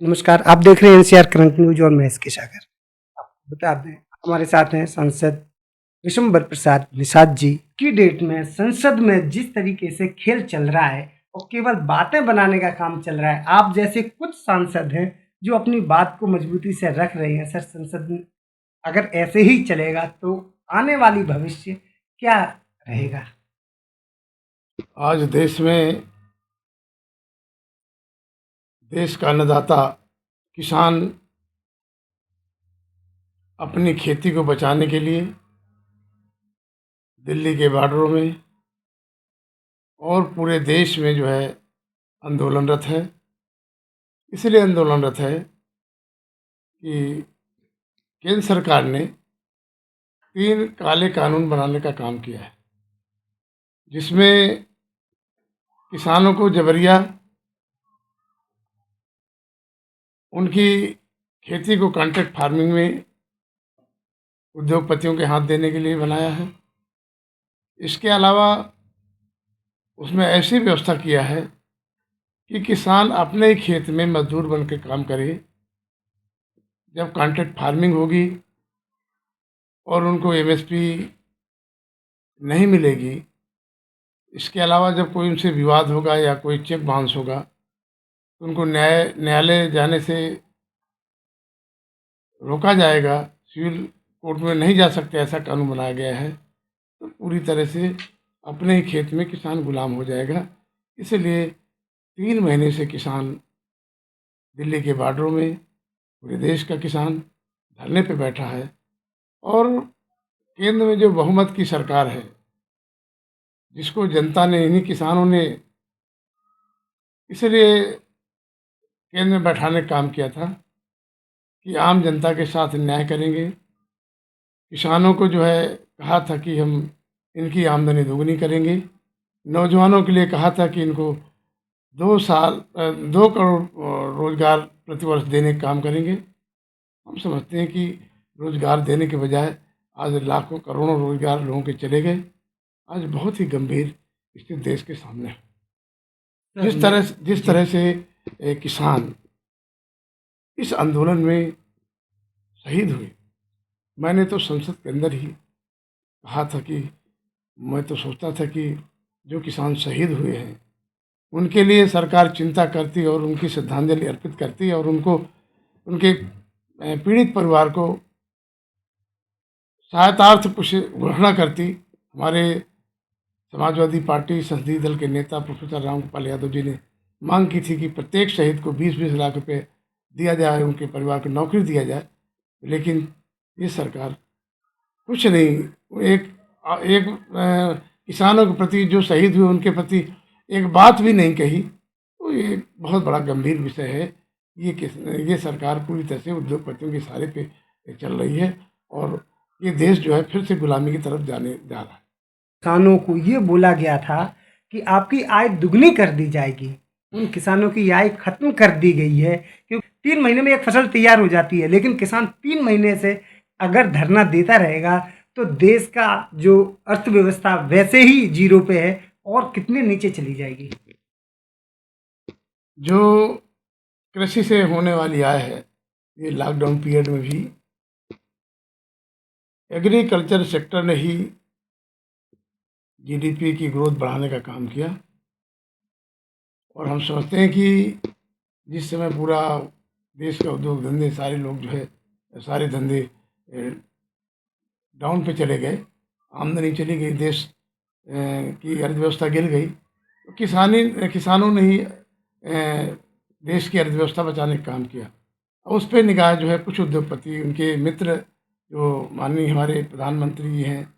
नमस्कार, आप देख रहे हैं एनसीआर करंट न्यूज और मैं इसके सागर। आपको बता दें, हमारे साथ हैं सांसद विशंबर प्रसाद निषाद जी। की डेट में संसद में जिस तरीके से खेल चल रहा है और केवल बातें बनाने का काम चल रहा है, आप जैसे कुछ सांसद हैं जो अपनी बात को मजबूती से रख रहे हैं। सर, संसद में अगर ऐसे ही चलेगा तो आने वाली भविष्य क्या रहेगा? आज देश का अन्नदाता किसान अपनी खेती को बचाने के लिए दिल्ली के बॉर्डरों में और पूरे देश में आंदोलनरत है। इसलिए आंदोलनरत है कि केंद्र सरकार ने 3 काले कानून बनाने का काम किया है, जिसमें किसानों को जबरिया उनकी खेती को कॉन्ट्रैक्ट फार्मिंग में उद्योगपतियों के हाथ देने के लिए बनाया है। इसके अलावा उसमें ऐसी व्यवस्था किया है कि किसान अपने ही खेत में मजदूर बन के काम करे। जब कॉन्ट्रैक्ट फार्मिंग होगी और उनको एमएसपी नहीं मिलेगी, इसके अलावा जब कोई उनसे विवाद होगा या कोई चेक बाउंस होगा तो उनको न्यायालय जाने से रोका जाएगा। सिविल कोर्ट में नहीं जा सकते, ऐसा कानून बनाया गया है। तो पूरी तरह से अपने ही खेत में किसान गुलाम हो जाएगा। इसलिए 3 महीने से किसान दिल्ली के बॉर्डरों में, पूरे देश का किसान धरने पे बैठा है। और केंद्र में जो बहुमत की सरकार है, जिसको जनता ने, इन्हीं किसानों ने इसलिए केंद्र में बैठाने का काम किया था कि आम जनता के साथ न्याय करेंगे। किसानों को कहा था कि हम इनकी आमदनी दोगुनी करेंगे। नौजवानों के लिए कहा था कि इनको 2 करोड़ रोजगार प्रतिवर्ष देने का काम करेंगे। हम समझते हैं कि रोजगार देने के बजाय आज लाखों करोड़ों रोजगार लोगों के चले गए। आज बहुत ही गंभीर स्थिति देश के सामने है। जिस तरह से किसान इस आंदोलन में शहीद हुए, मैंने तो संसद के अंदर ही कहा था कि मैं तो सोचता था कि जो किसान शहीद हुए हैं उनके लिए सरकार चिंता करती और उनकी श्रद्धांजलि अर्पित करती और उनको, उनके पीड़ित परिवार को सहायतार्थ कुछ घोषणा करती। हमारे समाजवादी पार्टी संसदीय दल के नेता प्रोफेसर रामगोपाल यादव जी ने मांग की थी कि प्रत्येक शहीद को 20-20 लाख रुपए दिया जाए, उनके परिवार को नौकरी दिया जाए। लेकिन ये सरकार कुछ नहीं, एक किसानों के प्रति, जो शहीद हुए उनके प्रति एक बात भी नहीं कही। तो ये बहुत बड़ा गंभीर विषय है। ये सरकार पूरी तरह से उद्योगपतियों के सहारे पे चल रही है और ये देश फिर से गुलामी की तरफ जा रहा है। किसानों को ये बोला गया था कि आपकी आय दुगनी कर दी जाएगी। उन किसानों की आय खत्म कर दी गई है, क्योंकि 3 महीने में एक फसल तैयार हो जाती है। लेकिन किसान 3 महीने से अगर धरना देता रहेगा तो देश का जो अर्थव्यवस्था वैसे ही जीरो पे है और कितने नीचे चली जाएगी। जो कृषि से होने वाली आय है, ये लॉकडाउन पीरियड में भी एग्रीकल्चर सेक्टर ने ही जीडीपी की ग्रोथ बढ़ाने का काम किया। और हम समझते हैं कि जिस समय पूरा देश का उद्योग धंधे, सारे लोग सारे धंधे डाउन पे चले गए, आमदनी चली गई, देश की अर्थव्यवस्था गिर गई, तो किसानों ने ही देश की अर्थव्यवस्था बचाने का काम किया। और उस पर निगाह कुछ उद्योगपति, उनके मित्र, जो माननीय हमारे प्रधानमंत्री जी हैं,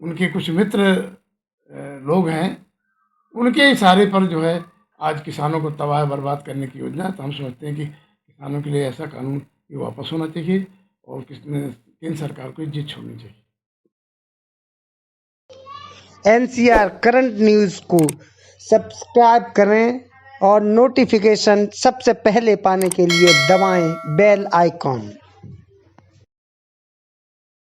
उनके कुछ मित्र लोग हैं, उनके इशारे पर आज किसानों को तबाह बर्बाद करने की योजना है। तो हम समझते हैं कि किसानों के लिए ऐसा कानून ये वापस होना चाहिए और केंद्र सरकार को जिद छोड़नी चाहिए। एनसीआर करंट न्यूज़ को सब्सक्राइब करें और नोटिफिकेशन सबसे पहले पाने के लिए दबाएं बेल आइकॉन।